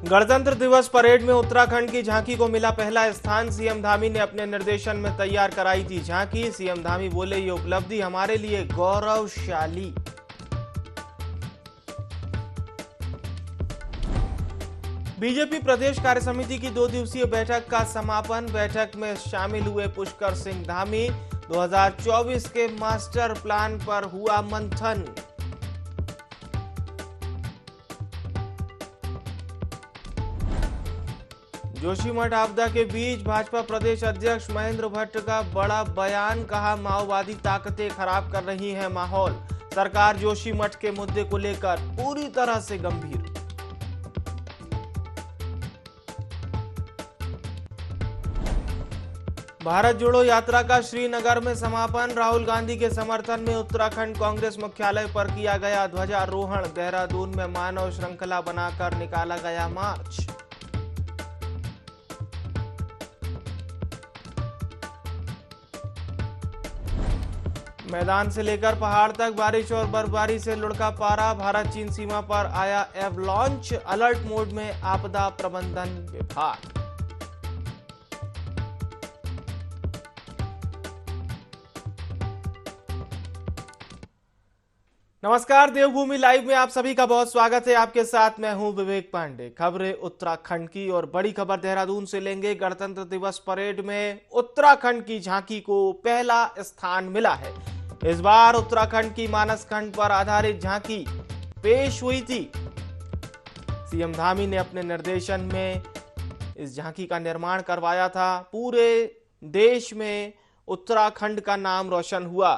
गणतंत्र दिवस परेड में उत्तराखंड की झांकी को मिला पहला स्थान। सीएम धामी ने अपने निर्देशन में तैयार कराई थी झांकी। सीएम धामी बोले, ये उपलब्धि हमारे लिए गौरवशाली। बीजेपी प्रदेश कार्यसमिति की 2 दिवसीय बैठक का समापन। बैठक में शामिल हुए पुष्कर सिंह धामी। 2024 के मास्टर प्लान पर हुआ मंथन। जोशीमठ आपदा के बीच भाजपा प्रदेश अध्यक्ष महेंद्र भट्ट का बड़ा बयान। कहा, माओवादी ताकतें खराब कर रही हैं माहौल। सरकार जोशीमठ के मुद्दे को लेकर पूरी तरह से गंभीर। भारत जोड़ो यात्रा का श्रीनगर में समापन। राहुल गांधी के समर्थन में उत्तराखंड कांग्रेस मुख्यालय पर किया गया ध्वजारोहण। देहरादून में मानव श्रृंखला बनाकर निकाला गया मार्च। मैदान से लेकर पहाड़ तक बारिश और बर्फबारी से लुढ़का पारा। भारत चीन सीमा पर आया एवलांच। अलर्ट मोड में आपदा प्रबंधन विभाग। नमस्कार, देवभूमि लाइव में आप सभी का बहुत स्वागत है। आपके साथ मैं हूं विवेक पांडे। खबरें उत्तराखंड की और बड़ी खबर देहरादून से लेंगे। गणतंत्र दिवस परेड में उत्तराखंड की झांकी को पहला स्थान मिला है। इस बार उत्तराखंड की मानस खंड पर आधारित झांकी पेश हुई थी। सीएम धामी ने अपने निर्देशन में इस झांकी का निर्माण करवाया था। पूरे देश में उत्तराखंड का नाम रोशन हुआ।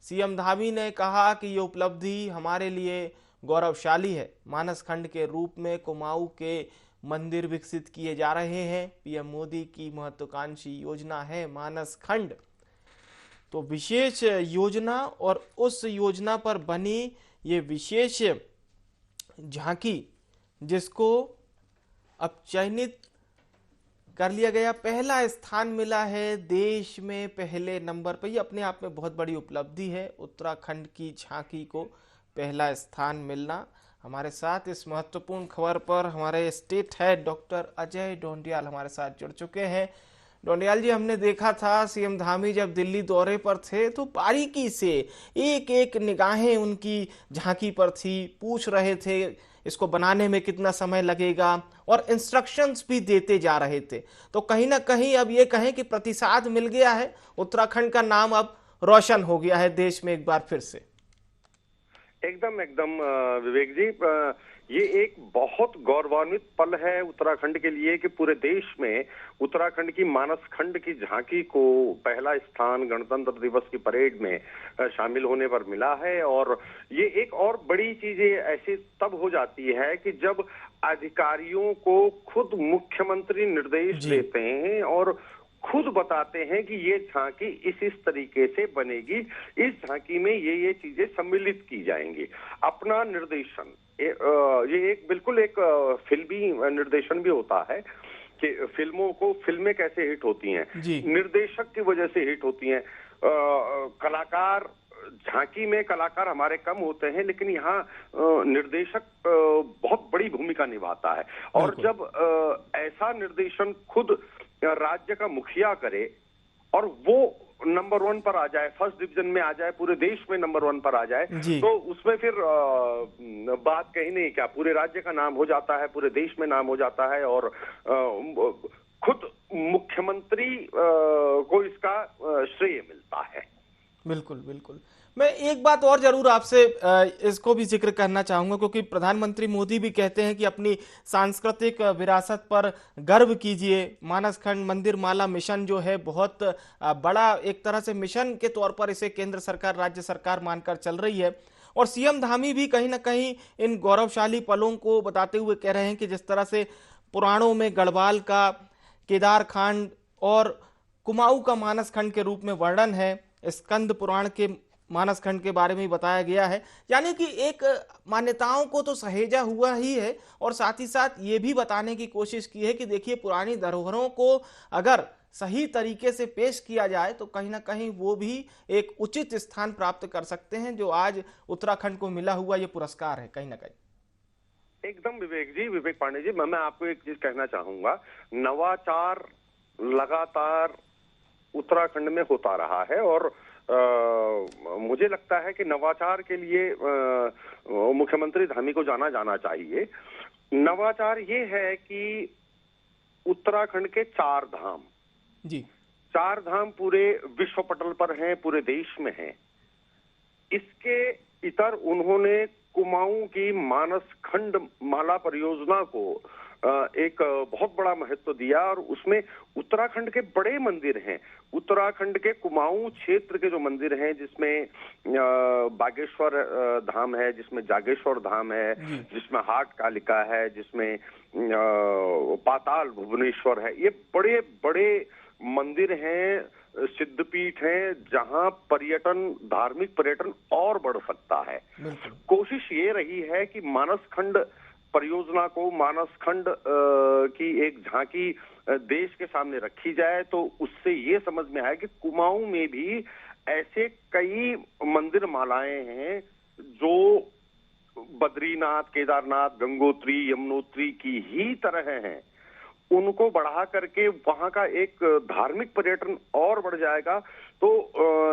सीएम धामी ने कहा कि ये उपलब्धि हमारे लिए गौरवशाली है। मानस खंड के रूप में कुमाऊं के मंदिर विकसित किए जा रहे हैं। पीएम मोदी की महत्वाकांक्षी योजना है मानस खंड। तो विशेष योजना और उस योजना पर बनी ये विशेष झांकी, जिसको अब चयनित कर लिया गया, पहला स्थान मिला है देश में पहले नंबर पर। ये अपने आप में बहुत बड़ी उपलब्धि है, उत्तराखंड की झांकी को पहला स्थान मिलना। हमारे साथ इस महत्वपूर्ण खबर पर हमारे state head doctor Ajay Dhoundiyal हमारे साथ जुड़ चुके हैं। डोंडियाल जी, हमने देखा था सीएम धामी जब दिल्ली दौरे पर थे तो बारीकी से एक एक निगाहें उनकी झांकी पर थी। पूछ रहे थे इसको बनाने में कितना समय लगेगा और इंस्ट्रक्शंस भी देते जा रहे थे। तो कहीं ना कहीं अब ये कहें कि प्रतिसाद मिल गया है, उत्तराखंड का नाम अब रोशन हो गया है देश में एक बार फिर से। एकदम एकदम विवेक जी, ये एक बहुत गौरवान्वित पल है उत्तराखंड के लिए कि पूरे देश में उत्तराखंड की मानस खंड की झांकी को पहला स्थान गणतंत्र दिवस की परेड में शामिल होने पर मिला है। और ये एक और बड़ी चीज ऐसी तब हो जाती है कि जब अधिकारियों को खुद मुख्यमंत्री निर्देश देते हैं और खुद बताते हैं कि ये झांकी इस तरीके से बनेगी, इस झांकी में ये चीजें सम्मिलित की जाएंगी। अपना निर्देशन ये एक बिल्कुल एक फिल्मी निर्देशन भी होता है कि फिल्में कैसे हिट होती हैं, निर्देशक की वजह से हिट होती हैं। कलाकार, झांकी में कलाकार हमारे कम होते हैं, लेकिन यहाँ निर्देशक बहुत बड़ी भूमिका निभाता है। और जब ऐसा निर्देशन खुद राज्य का मुखिया करे और वो नंबर 1 पर आ जाए, फर्स्ट डिवीजन में आ जाए, पूरे देश में नंबर 1 पर आ जाए, तो उसमें फिर बात कहीं नहीं, क्या पूरे राज्य का नाम हो जाता है, पूरे देश में नाम हो जाता है। और खुद मुख्यमंत्री को इसका श्रेय मिलता है। बिल्कुल बिल्कुल। मैं एक बात और जरूर आपसे इसको भी जिक्र करना चाहूंगा, क्योंकि प्रधानमंत्री मोदी भी कहते हैं कि अपनी सांस्कृतिक विरासत पर गर्व कीजिए। मानसखंड मंदिर माला मिशन जो है बहुत बड़ा एक तरह से मिशन के तौर पर इसे केंद्र सरकार, राज्य सरकार मानकर चल रही है। और सीएम धामी भी कहीं ना कहीं इन गौरवशाली पलों को बताते हुए कह रहे हैं कि जिस तरह से पुराणों में गढ़वाल का केदारखंड और कुमाऊं का मानसखंड के रूप में वर्णन है, स्कंद पुराण के मानसखंड के बारे में बताया गया है। यानी कि एक मान्यताओं को तो सहेजा हुआ ही है और साथ ही साथ ये भी बताने की कोशिश की है कि देखिए, पुरानी धरोहरों को अगर सही तरीके से पेश किया जाए तो कहीं ना कहीं वो भी एक उचित स्थान प्राप्त कर सकते हैं, जो आज उत्तराखंड को मिला हुआ ये पुरस्कार है कहीं ना कहीं। एकदम विवेक जी, विवेक पांडे जी, मैं आपको एक चीज कहना चाहूंगा। नवाचार लगातार उत्तराखंड में होता रहा है और मुझे लगता है कि नवाचार के लिए मुख्यमंत्री धामी को जाना चाहिए। नवाचार ये है कि उत्तराखंड के चार धाम, जी। चार धाम पूरे विश्व पटल पर हैं, पूरे देश में हैं। इसके इतर उन्होंने कुमाऊं की मानस खंड माला परियोजना को एक बहुत बड़ा महत्व दिया और उसमें उत्तराखंड के बड़े मंदिर हैं। उत्तराखंड के कुमाऊं क्षेत्र के जो मंदिर हैं, जिसमें बागेश्वर धाम है, जिसमें जागेश्वर धाम है, जिसमें हाट कालिका है, जिसमें पाताल भुवनेश्वर है, ये बड़े बड़े मंदिर हैं, सिद्धपीठ हैं, जहां पर्यटन, धार्मिक पर्यटन और बढ़ सकता है। कोशिश ये रही है कि मानस खंड परियोजना को, मानस खंड की एक झांकी देश के सामने रखी जाए, तो उससे ये समझ में आया कि कुमाऊं में भी ऐसे कई मंदिर मालाएं हैं जो बद्रीनाथ, केदारनाथ, गंगोत्री, यमुनोत्री की ही तरह हैं। उनको बढ़ा करके वहां का एक धार्मिक पर्यटन और बढ़ जाएगा, तो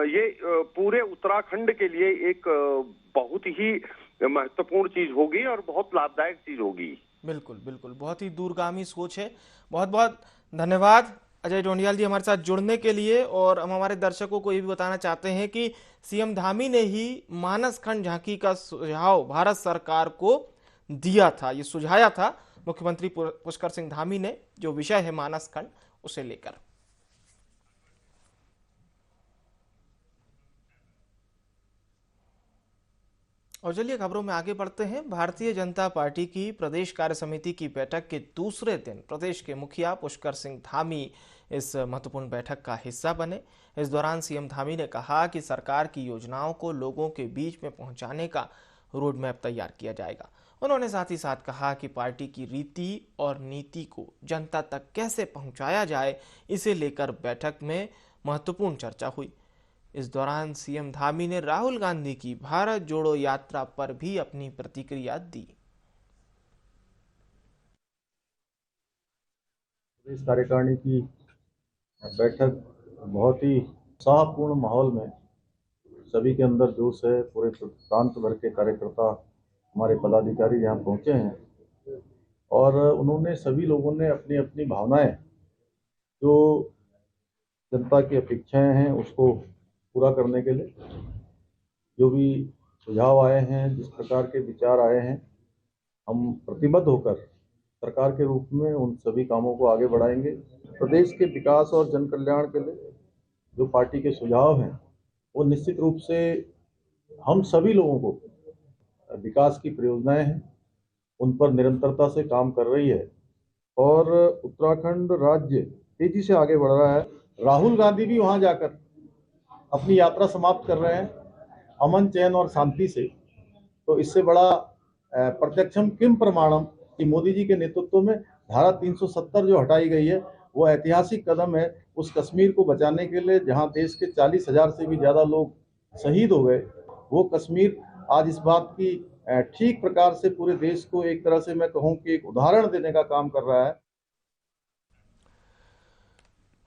ये पूरे उत्तराखंड के लिए एक बहुत ही महत्वपूर्ण चीज होगी और बहुत लाभदायक चीज होगी। बिल्कुल बिल्कुल, बहुत ही दूरगामी सोच है। बहुत बहुत धन्यवाद अजय ढोंडियाल जी हमारे साथ जुड़ने के लिए। और हम हमारे दर्शकों को ये भी बताना चाहते हैं कि सीएम धामी ने ही मानस खंड झांकी का सुझाव भारत सरकार को दिया था, ये सुझाया था मुख्यमंत्री पुष्कर सिंह धामी ने, जो विषय है मानस खंड उसे लेकर। और चलिए खबरों में आगे बढ़ते हैं। भारतीय जनता पार्टी की प्रदेश कार्य समिति की बैठक के दूसरे दिन प्रदेश के मुखिया पुष्कर सिंह धामी इस महत्वपूर्ण बैठक का हिस्सा बने। इस दौरान सीएम धामी ने कहा कि सरकार की योजनाओं को लोगों के बीच में पहुंचाने का रोड मैप तैयार किया जाएगा। उन्होंने साथ ही साथ कहा कि पार्टी की रीति और नीति को जनता तक कैसे पहुंचाया जाए, इसे लेकर बैठक में महत्वपूर्ण चर्चा हुई। इस दौरान सीएम धामी ने राहुल गांधी की भारत जोड़ो यात्रा पर भी अपनी प्रतिक्रिया दी। प्रदेश कार्यकारिणी की बैठक बहुत ही उत्साहपूर्ण माहौल में, सभी के अंदर जोश है। पूरे प्रांत भर के कार्यकर्ता, हमारे पदाधिकारी यहाँ पहुँचे हैं और उन्होंने, सभी लोगों ने अपनी अपनी भावनाएं, जो जनता की अपेक्षाएं हैं उसको पूरा करने के लिए जो भी सुझाव आए हैं, जिस प्रकार के विचार आए हैं, हम प्रतिबद्ध होकर सरकार के रूप में उन सभी कामों को आगे बढ़ाएंगे। प्रदेश के विकास और जन कल्याण के लिए जो पार्टी के सुझाव हैं, वो निश्चित रूप से हम सभी लोगों को, विकास की परियोजनाएं हैं उन पर निरंतरता से काम कर रही है और उत्तराखंड राज्य तेजी से आगे बढ़ रहा है। राहुल गांधी भी वहां जाकर अपनी यात्रा समाप्त कर रहे हैं अमन, चैन और शांति से। तो इससे बड़ा प्रत्यक्षम किम प्रमाणम कि मोदी जी के नेतृत्व में धारा 370 जो हटाई गई है, वो ऐतिहासिक कदम है उस कश्मीर को बचाने के लिए, जहां देश के 40,000 से भी ज्यादा लोग शहीद हो गए। वो कश्मीर आज इस बात की ठीक प्रकार से पूरे देश को, एक तरह से मैं कहूं कि एक उदाहरण देने का काम कर रहा है।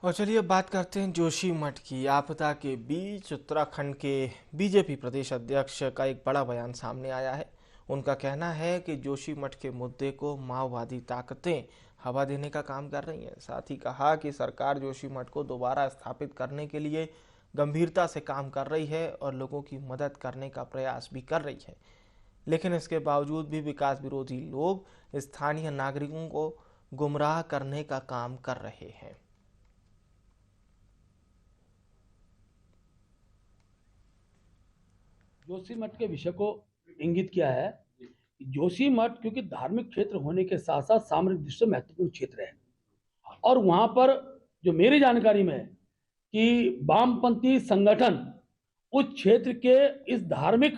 और चलिए बात करते हैं जोशीमठ की। आपदा के बीच उत्तराखंड के बीजेपी प्रदेश अध्यक्ष का एक बड़ा बयान सामने आया है। उनका कहना है कि जोशीमठ के मुद्दे को माओवादी ताकतें हवा देने का काम कर रही हैं। साथ ही कहा कि सरकार जोशीमठ को दोबारा स्थापित करने के लिए गंभीरता से काम कर रही है और लोगों की मदद करने का प्रयास भी कर रही है, लेकिन इसके बावजूद भी विकास विरोधी लोग स्थानीय नागरिकों को गुमराह करने का काम कर रहे हैं। जोशीमठ के विषय को इंगित किया है। जोशीमठ क्योंकि धार्मिक क्षेत्र होने के साथ साथ सामरिक दृष्टि से महत्वपूर्ण क्षेत्र है और वहां पर जो मेरी जानकारी में है कि वामपंथी संगठन उस क्षेत्र के इस धार्मिक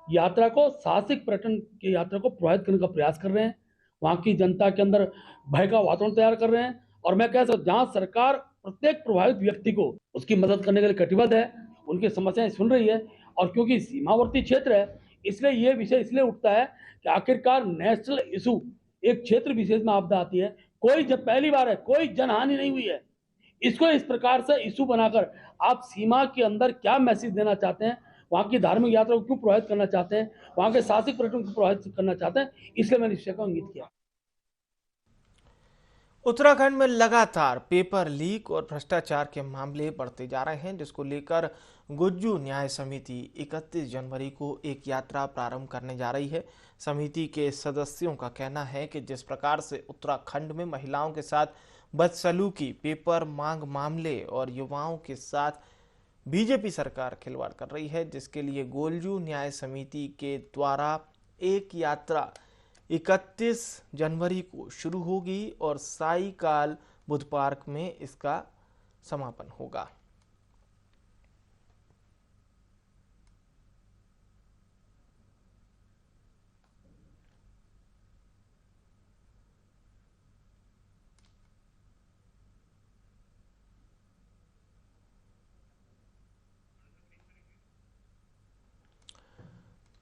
यात्रा को, साहसिक पर्यटन की यात्रा को प्रभावित करने का प्रयास कर रहे हैं। वहां की जनता के अंदर भय का वातावरण तैयार कर रहे हैं और मैं कह सकता हूं जहां सरकार प्रत्येक प्रभावित व्यक्ति को उसकी मदद करने के लिए कटिबद्ध है, उनकी समस्याएं सुन रही है और क्योंकि सीमावर्ती क्षेत्र है इसलिए ये विषय इसलिए उठता है कि आखिरकार नेशनल इशू एक क्षेत्र विशेष में आपदा आती है, कोई जब पहली बार है, कोई जनहानि नहीं हुई है, इसको इस प्रकार से इशू बनाकर आप सीमा के अंदर क्या मैसेज देना चाहते हैं, वहां की धार्मिक यात्रा को क्यों प्रभावित करना चाहते हैं, वहां के साहसिक पर्यटन को प्रभावित करना चाहते हैं, इसलिए मैंने इस विषय को इंगित किया। उत्तराखंड में लगातार पेपर लीक और भ्रष्टाचार के मामले बढ़ते जा रहे हैं, जिसको लेकर गुज्जू न्याय समिति 31 जनवरी को एक यात्रा प्रारंभ करने जा रही है। समिति के सदस्यों का कहना है कि जिस प्रकार से उत्तराखंड में महिलाओं के साथ बदसलूकी, पेपर मांग मामले और युवाओं के साथ बीजेपी सरकार खिलवाड़ कर रही है, जिसके लिए गोलजू न्याय समिति के द्वारा एक यात्रा 31 जनवरी को शुरू होगी और साईकाल बुद्ध पार्क में इसका समापन होगा।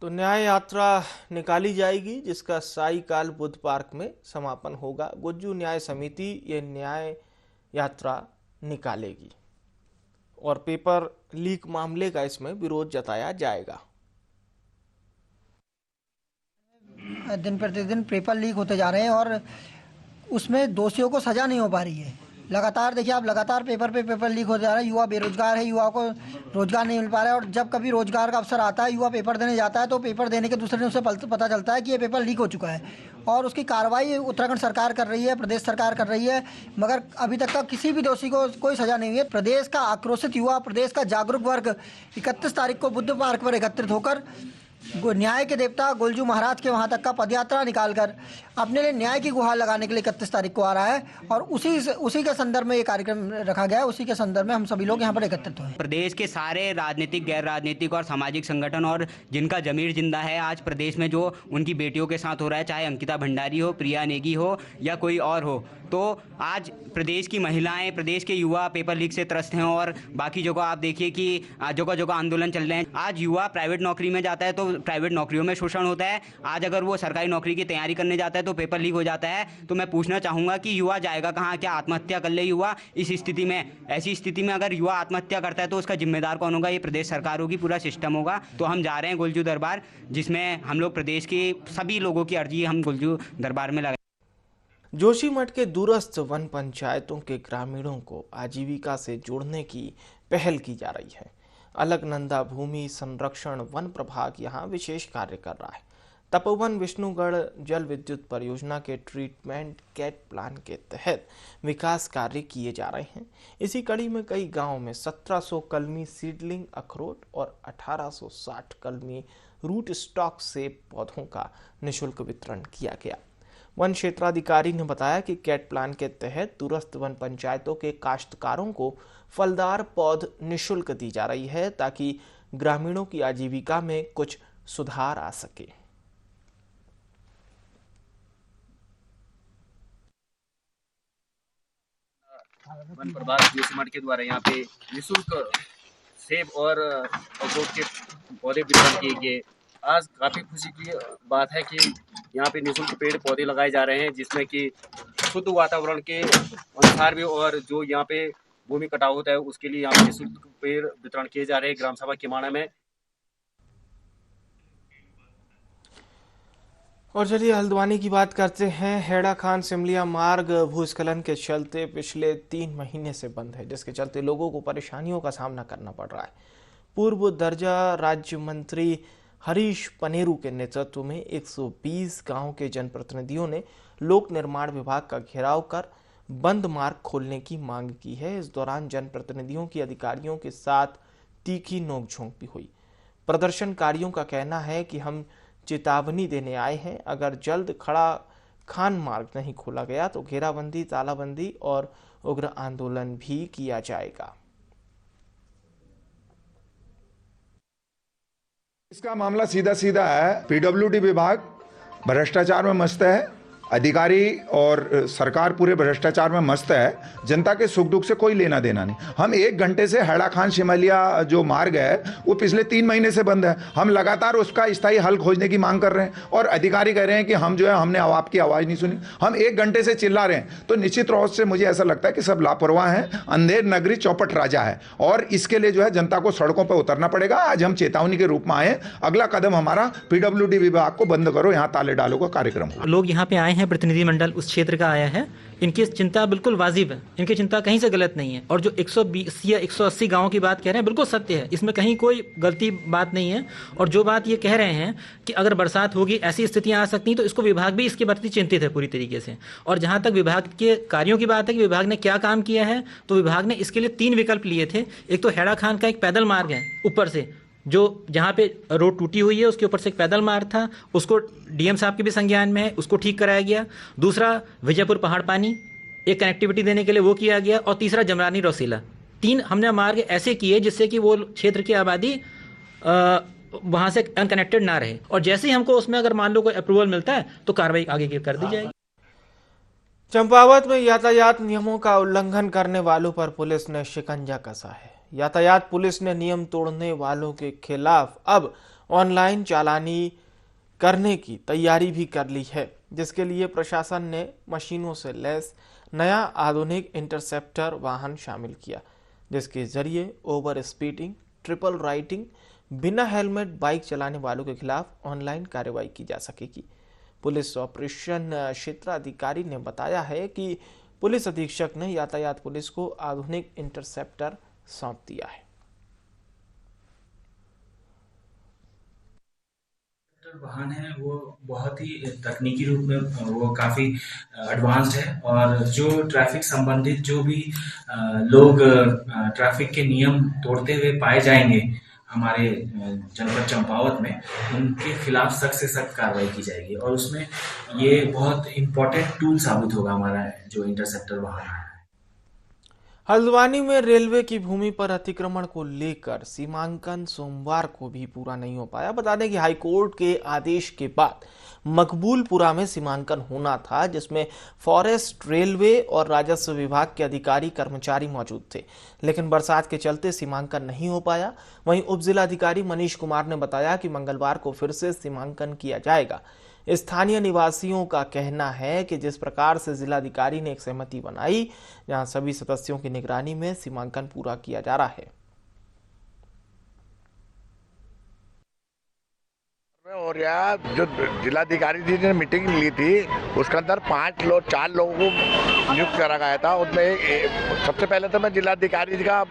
तो न्याय यात्रा निकाली जाएगी, जिसका साईकाल बुद्ध पार्क में समापन होगा। गुज्जू न्याय समिति ये न्याय यात्रा निकालेगी और पेपर लीक मामले का इसमें विरोध जताया जाएगा। दिन प्रतिदिन पेपर लीक होते जा रहे हैं और उसमें दोषियों को सजा नहीं हो पा रही है। लगातार देखिए आप, लगातार पेपर पे पेपर लीक हो जा रहा है। युवा बेरोजगार है, युवा को रोजगार नहीं मिल पा रहा है और जब कभी रोजगार का अवसर आता है, युवा पेपर देने जाता है तो पेपर देने के दूसरे दिन उसे पता चलता है कि ये पेपर लीक हो चुका है और उसकी कार्रवाई उत्तराखंड सरकार कर रही है, प्रदेश सरकार कर रही है, मगर अभी तक का किसी भी दोषी को कोई सजा नहीं हुई है। प्रदेश का आक्रोशित युवा, प्रदेश का जागरूक वर्ग 31 तारीख को बुद्ध पार्क पर एकत्रित होकर न्याय के देवता गोलजू महाराज के वहां तक का पदयात्रा निकालकर अपने लिए न्याय की गुहार लगाने के लिए 31 तारीख को आ रहा है और उसी के संदर्भ में ये कार्यक्रम रखा गया है। उसी के संदर्भ में हम सभी लोग यहाँ पर एकत्रित हुए। प्रदेश के सारे राजनीतिक, गैर राजनीतिक और सामाजिक संगठन और जिनका जमीर जिंदा है आज प्रदेश में, जो उनकी बेटियों के साथ हो रहा है, चाहे अंकिता भंडारी हो, प्रिया नेगी हो या कोई और हो, तो आज प्रदेश की महिलाएं, प्रदेश के युवा पेपर लीक से त्रस्त हैं और बाकी जगह आप देखिए कि जगह जगह आंदोलन चल रहे हैं। आज युवा प्राइवेट नौकरी में जाता है तो प्राइवेट नौकरियों में शोषण होता है, आज अगर वो सरकारी नौकरी की तैयारी करने जाता है तो पेपर लीक हो जाता है। तो मैं पूछना चाहूँगा कि युवा जाएगा कहाँ? क्या आत्महत्या कर ले युवा इस स्थिति में? ऐसी स्थिति में अगर युवा आत्महत्या करता है तो उसका जिम्मेदार कौन होगा? ये प्रदेश सरकार होगी, पूरा सिस्टम होगा। तो हम जा रहे हैं गोलजू दरबार, जिसमें हम लोग प्रदेश के सभी लोगों की अर्जी हम गोलजू दरबार में लगाए। जोशीमठ के दूरस्थ वन पंचायतों के ग्रामीणों को आजीविका से जोड़ने की पहल की जा रही है। अलकनंदा भूमि संरक्षण वन प्रभाग यहाँ विशेष कार्य कर रहा है। तपोवन विष्णुगढ़ जल विद्युत परियोजना के ट्रीटमेंट कैट प्लान के तहत विकास कार्य किए जा रहे हैं। इसी कड़ी में कई गांवों में 1700 कलमी सीडलिंग अखरोट और 1860 कलमी रूट स्टॉक से पौधों का निःशुल्क वितरण किया गया। वन क्षेत्राधिकारी ने बताया कि कैट प्लान के तहत दूरस्थ वन पंचायतों के काश्तकारों को फलदार पौध निःशुल्क दी जा रही है ताकि ग्रामीणों की आजीविका में कुछ सुधार आ सके। वन प्रभाग जोशीमठ के द्वारा यहाँ पे निःशुल्क सेब और अखरोट के पौधे वितरण किए गए। आज काफी खुशी की बात है कि यहाँ पे निःशुल्क पेड़ पौधे लगाए जा रहे हैं, जिसमें कि शुद्ध वातावरण के अनुसार भी और जो यहाँ पे भूमि कटाव होता है उसके लिए यहाँ पे निःशुल्क पेड़ वितरण किए जा रहे हैं ग्राम सभा किमाना में। और चलिए हल्द्वानी की बात करते हैं। हेड़ा खान सिमलिया मार्ग भूस्खलन के चलते पिछले 3 महीने से बंद है, जिसके चलते लोगों को परेशानियों का सामना करना पड़ रहा है। पूर्व दर्जा राज्य मंत्री हरीश पनेरू के नेतृत्व में 120 गांव के जनप्रतिनिधियों ने लोक निर्माण विभाग का घेराव कर बंद मार्ग खोलने की मांग की है। इस दौरान जनप्रतिनिधियों की अधिकारियों के साथ तीखी नोकझोंक भी हुई। प्रदर्शनकारियों का कहना है कि हम चेतावनी देने आए हैं, अगर जल्द खड़ा खान मार्ग नहीं खोला गया तो घेराबंदी, तालाबंदी और उग्र आंदोलन भी किया जाएगा। इसका मामला सीधा सीधा है, पीडब्ल्यूडी विभाग भ्रष्टाचार में मस्त है अधिकारी और सरकार पूरे भ्रष्टाचार में मस्त है, जनता के सुख दुख से कोई लेना देना नहीं। हम 1 घंटे से हैड़ा खान शिमलिया जो मार्ग है वो पिछले 3 महीने से बंद है। हम लगातार उसका स्थायी हल खोजने की मांग कर रहे हैं और अधिकारी कह रहे हैं कि हम जो है हमने आपकी आवाज़ नहीं सुनी। हम 1 घंटे से चिल्ला रहे हैं, तो निश्चित रूप से मुझे ऐसा लगता है कि सब लापरवाह हैं। अंधेर नगरी चौपट राजा है और इसके लिए जो है जनता को सड़कों पर उतरना पड़ेगा। आज हम चेतावनी के रूप में आए, अगला कदम हमारा पीडब्ल्यूडी विभाग को बंद करो, यहाँ ताले डालो का कार्यक्रम। लोग यहाँ पे आए हैं, प्रतिनिधिमंडल उस क्षेत्र का आया है, इनकी चिंता बिल्कुल वाजिब है, इनकी चिंता कहीं से गलत नहीं है। और जो 120 या 180 गांवों की बात कह रहे हैं बिल्कुल सत्य है, इसमें कहीं कोई गलती बात नहीं है। और जो बात ये कह रहे हैं कि अगर बरसात होगी ऐसी स्थितियां आ सकती हैं, तो इसको विभाग भी इसके प्रति चिंतित है पूरी तरीके से। और जहां तक विभाग के कार्यों की बात है कि विभाग ने क्या काम किया है, तो विभाग ने इसके लिए 3 विकल्प लिए थे। एक तो हैड़ा खान का एक पैदल मार्ग है ऊपर से, जो जहाँ पे रोड टूटी हुई है उसके ऊपर से एक पैदल मार्ग था, उसको डीएम साहब के भी संज्ञान में है, उसको ठीक कराया गया। दूसरा विजयपुर पहाड़ पानी एक कनेक्टिविटी देने के लिए वो किया गया। और तीसरा जमरानी रौसीला। 3 हमने मार्ग ऐसे किए जिससे कि वो क्षेत्र की आबादी वहाँ से अनकनेक्टेड ना रहे। और जैसे ही हमको उसमें अगर मान लो कोई अप्रूवल मिलता है तो कार्रवाई आगे की कर दी जाएगी। चंपावत में यातायात नियमों का उल्लंघन करने वालों पर पुलिस ने शिकंजा कसा है। यातायात पुलिस ने नियम तोड़ने वालों के खिलाफ अब ऑनलाइन चालानी करने की तैयारी भी कर ली है, जिसके लिए प्रशासन ने मशीनों से लैस नया आधुनिक इंटरसेप्टर वाहन शामिल किया, जिसके जरिए ओवर स्पीडिंग, ट्रिपल राइडिंग, बिना हेलमेट बाइक चलाने वालों के खिलाफ ऑनलाइन कार्रवाई की जा सकेगी। पुलिस ऑपरेशन क्षेत्राधिकारी ने बताया है कि पुलिस अधीक्षक ने यातायात पुलिस को आधुनिक इंटरसेप्टर सौंप दिया है। वाहन है वो बहुत ही तकनीकी रूप में वो काफ़ी एडवांस्ड है। और जो ट्रैफिक संबंधित जो भी लोग ट्रैफिक के नियम तोड़ते हुए पाए जाएंगे हमारे जनपद चंपावत में, उनके खिलाफ सख्त से सख्त कार्रवाई की जाएगी। और उसमें ये बहुत इम्पोर्टेंट टूल साबित होगा हमारा जो इंटरसेप्टर वाहन है। हल्द्वानी में रेलवे की भूमि पर अतिक्रमण को लेकर सीमांकन सोमवार को भी पूरा नहीं हो पाया। बता दें कि हाईकोर्ट के आदेश के बाद मकबूलपुरा में सीमांकन होना था, जिसमें फॉरेस्ट, रेलवे और राजस्व विभाग के अधिकारी कर्मचारी मौजूद थे, लेकिन बरसात के चलते सीमांकन नहीं हो पाया। वहीं उप जिलाधिकारी मनीष कुमार ने बताया कि मंगलवार को फिर से सीमांकन किया जाएगा। स्थानीय निवासियों का कहना है कि जिस प्रकार से जिलाधिकारी ने एक सहमति बनाई, जहां सभी सदस्यों की निगरानी में सीमांकन पूरा किया जा रहा है। और यहाँ जो जिलाधिकारी जी ने मीटिंग ली थी उसके अंदर 4 लोगों को नियुक्त करा गया था। उसमें सबसे पहले तो मैं जिलाधिकारी जी का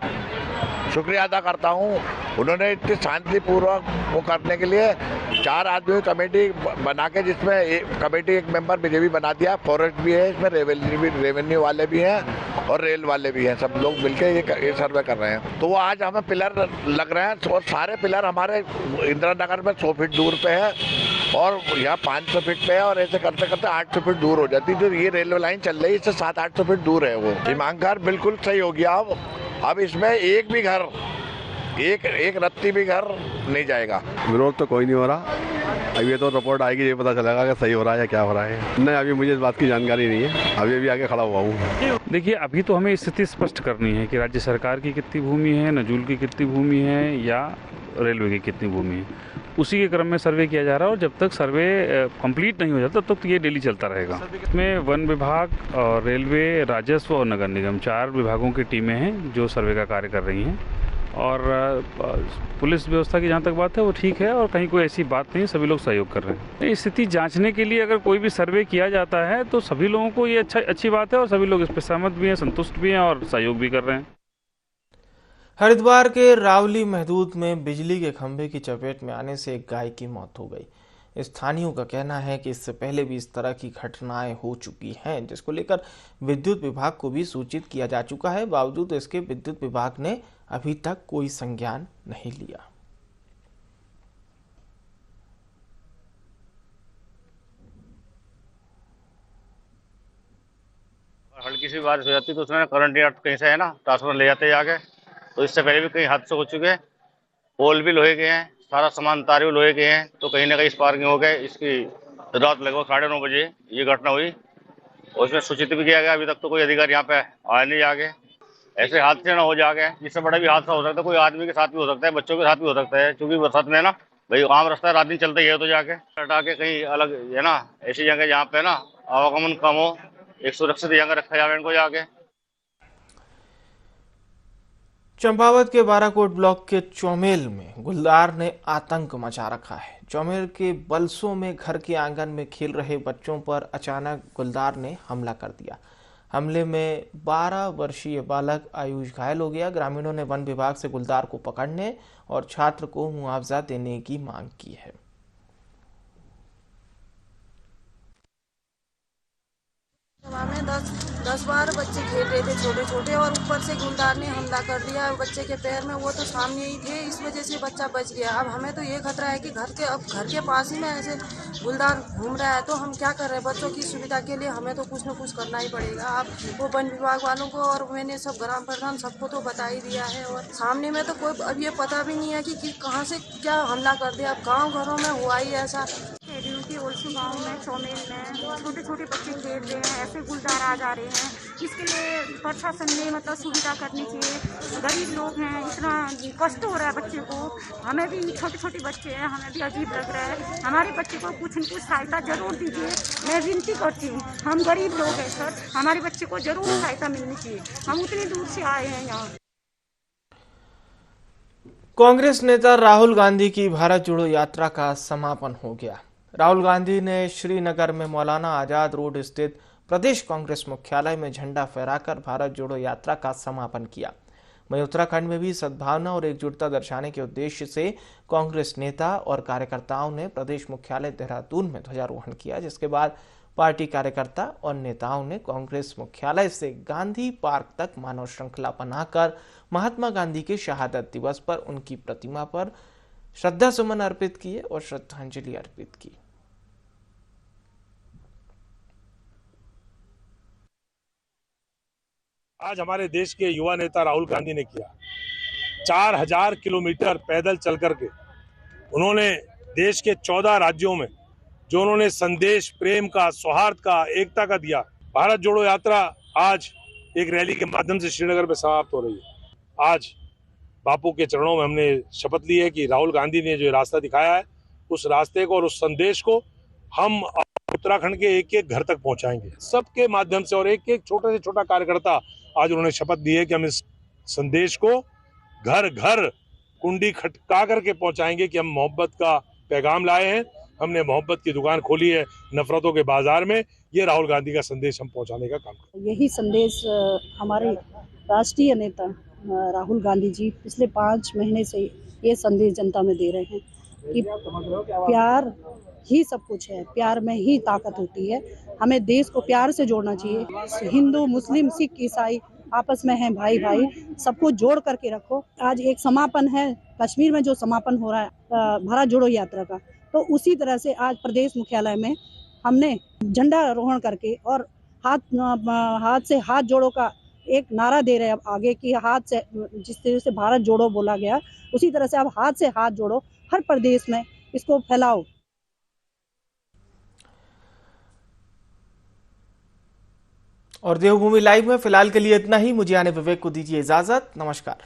शुक्रिया अदा करता हूँ। उन्होंने इतनी शांतिपूर्वक वो करने के लिए 4 आदमी कमेटी बना के, जिसमें कमेटी एक मेंबर बीजेपी बना दिया। फॉरेस्ट भी है इसमें, रेवेन्यू वाले भी हैं और रेल वाले भी हैं। सब लोग मिलके ये सर्वे कर रहे हैं। तो वो आज हमें पिलर लग रहे हैं और सारे पिलर हमारे इंदिरा नगर में 100 फीट दूर पे है और यहाँ 500 फीट पे है। और ऐसे करते करते 800 फीट दूर हो जाती। जो ये रेलवे लाइन चल रही है इससे 700-800 फीट दूर है वो। सीमांकन बिल्कुल सही हो गया। अब इसमें एक भी घर, एक रत्ती भी घर नहीं जाएगा। विरोध तो कोई नहीं हो रहा। अभी ये तो रिपोर्ट आएगी, ये पता चलेगा कि सही हो रहा है या क्या हो रहा है। नहीं, अभी मुझे इस बात की जानकारी नहीं है। अभी आगे खड़ा हुआ हूँ। देखिए, अभी तो हमें स्थिति स्पष्ट करनी है कि राज्य सरकार की कितनी भूमि है, नजूल की कितनी भूमि है या रेलवे की कितनी भूमि है। उसी के क्रम में सर्वे किया जा रहा है और जब तक सर्वे कंप्लीट नहीं हो जाता तब तक ये डेली चलता रहेगा। इसमें वन विभाग और रेलवे, राजस्व और नगर निगम 4 विभागों की टीमें हैं जो सर्वे का कार्य कर रही हैं। और पुलिस व्यवस्था की जहाँ तक बात है वो ठीक है और कहीं कोई ऐसी बात नहीं, सभी लोग सहयोग कर रहे हैं। स्थिति जांचने के लिए अगर कोई भी सर्वे किया जाता है तो सभी लोगों को ये अच्छी बात है और सभी लोग इस पर सहमत भी हैं, संतुष्ट भी हैं और सहयोग भी कर रहे हैं। हरिद्वार के रावली महदूद में बिजली के खंभे की चपेट में आने से एक गाय की मौत हो गई। स्थानीयों का कहना है कि इससे पहले भी इस तरह की घटनाएं हो चुकी हैं, जिसको लेकर विद्युत विभाग को भी सूचित किया जा चुका है। बावजूद इसके विद्युत विभाग ने अभी तक कोई संज्ञान नहीं लिया। हल्की सी बारिश हो जाती तो उसमें करंट या कहीं से है ना ट्रांसफार्मर ले जाते हैं आगे। तो इससे पहले भी कई हादसे हो चुके हैं। पोल भी लोहे के हैं, सारा सामान तार भी लोहे के हैं, तो कहीं ना कहीं स्पार्किंग हो गए, इसकी रात लगभग 9:30 बजे ये घटना हुई। उसमें सूचित भी किया गया, अभी तक तो कोई अधिकारी यहाँ पे आया नहीं आगे। ऐसे हादसे ना हो जाए, इससे बड़ा भी हादसा हो सकता है, कोई आदमी के साथ भी हो सकता है, बच्चों के साथ भी हो सकता है, क्योंकि बरसात में ना भाई आम रास्ता रात दिन चलता ही है, तो जाके हटा के कहीं अलग है ना ऐसी जगह जहाँ पे ना आवागमन कम हो, एक सुरक्षित जगह रखा जाए इनको जाके। चंपावत के बाराकोट ब्लॉक के चौमेल में गुलदार ने आतंक मचा रखा है। चौमेल के बलसों में घर के आंगन में खेल रहे बच्चों पर अचानक गुलदार ने हमला कर दिया। हमले में 12 वर्षीय बालक आयुष घायल हो गया। ग्रामीणों ने वन विभाग से गुलदार को पकड़ने और छात्र को मुआवजा देने की मांग की है। में 10-12 बच्चे खेल रहे थे छोटे छोटे, और ऊपर से गुलदार ने हमला कर दिया बच्चे के पैर में। वो तो सामने ही थे, इस वजह से बच्चा बच गया। अब हमें तो ये खतरा है कि घर के पास ही में ऐसे गुलदार घूम रहा है, तो हम क्या कर रहे हैं? बच्चों की सुविधा के लिए हमें तो कुछ न कुछ करना ही पड़ेगा। अब वो वन विभाग वालों को और मैंने सब ग्राम प्रधान सबको तो बता ही दिया है, और सामने में तो कोई अब ये पता भी नहीं है कि कहाँ से क्या हमला कर दिया। अब गाँव घरों में हुआ ही ऐसा। की ओलसू गाँव में चौमेल में छोटे छोटे बच्चे खेल रहे हैं, ऐसे गुलदार आ जा रहे हैं। इसके लिए प्रशासन ने मतलब सुविधा करनी चाहिए। गरीब लोग हैं, इतना कष्ट हो रहा है बच्चे को। हमें भी छोटे छोटे बच्चे हैं, हमें भी अजीब लग रहा है। हमारे बच्चे को कुछ न कुछ सहायता जरूर दीजिए, मैं विनती करती हूँ। हम गरीब लोग हैं सर, हमारे बच्चे को जरूर सहायता मिलनी चाहिए। हम उतनी दूर से आए हैं यहाँ। कांग्रेस नेता राहुल गांधी की भारत जोड़ो यात्रा का समापन हो गया। राहुल गांधी ने श्रीनगर में मौलाना आजाद रोड स्थित प्रदेश कांग्रेस मुख्यालय में झंडा फहराकर भारत जोड़ो यात्रा का समापन किया। वहीं उत्तराखंड में भी सद्भावना और एकजुटता दर्शाने के उद्देश्य से कांग्रेस नेता और कार्यकर्ताओं ने प्रदेश मुख्यालय देहरादून में ध्वजारोहण किया, जिसके बाद पार्टी कार्यकर्ता और नेताओं ने कांग्रेस मुख्यालय से गांधी पार्क तक मानव श्रृंखला बनाकर महात्मा गांधी के शहादत दिवस पर उनकी प्रतिमा पर श्रद्धा सुमन अर्पित किए और श्रद्धांजलि अर्पित की। आज हमारे देश के युवा नेता राहुल गांधी ने किया 4000 किलोमीटर पैदल चल करके उन्होंने देश के 14 राज्यों में जो उन्होंने संदेश प्रेम का, सौहार्द का, एकता का दिया। भारत जोड़ो यात्रा आज एक रैली के माध्यम से श्रीनगर में समाप्त हो रही है। आज बापू के चरणों में हमने शपथ ली है कि राहुल गांधी ने जो रास्ता दिखाया है, उस रास्ते को और उस संदेश को हम उत्तराखंड के एक एक घर तक पहुंचाएंगे, सबके माध्यम से। और एक एक छोटा से छोटा कार्यकर्ता आज उन्होंने शपथ दी है कि हम इस संदेश को घर घर कुंडी खटका करके पहुंचाएंगे कि हम मोहब्बत का पैगाम लाए हैं, हमने मोहब्बत की दुकान खोली है नफरतों के बाजार में। ये राहुल गांधी का संदेश हम पहुंचाने का काम करें। यही संदेश हमारे राष्ट्रीय नेता राहुल गांधी जी पिछले 5 महीने से ये संदेश जनता में दे रहे हैं कि प्यार ही सब कुछ है, प्यार में ही ताकत होती है। हमें देश को प्यार से जोड़ना चाहिए। हिंदू, मुस्लिम, सिख, ईसाई आपस में हैं भाई भाई, सबको जोड़ करके रखो। आज एक समापन है कश्मीर में, जो समापन हो रहा है भारत जोड़ो यात्रा का, तो उसी तरह से आज प्रदेश मुख्यालय में हमने झंडा आरोहण करके और हाथ से हाथ जोड़ो का एक नारा दे रहे हैं। अब आगे की हाथ से, जिस तरह से भारत जोड़ो बोला गया, उसी तरह से अब हाथ से हाथ जोड़ो, हर प्रदेश में इसको फैलाओ। और देवभूमि लाइव में फिलहाल के लिए इतना ही। मुझे आने विवेक को दीजिए इजाजत। नमस्कार।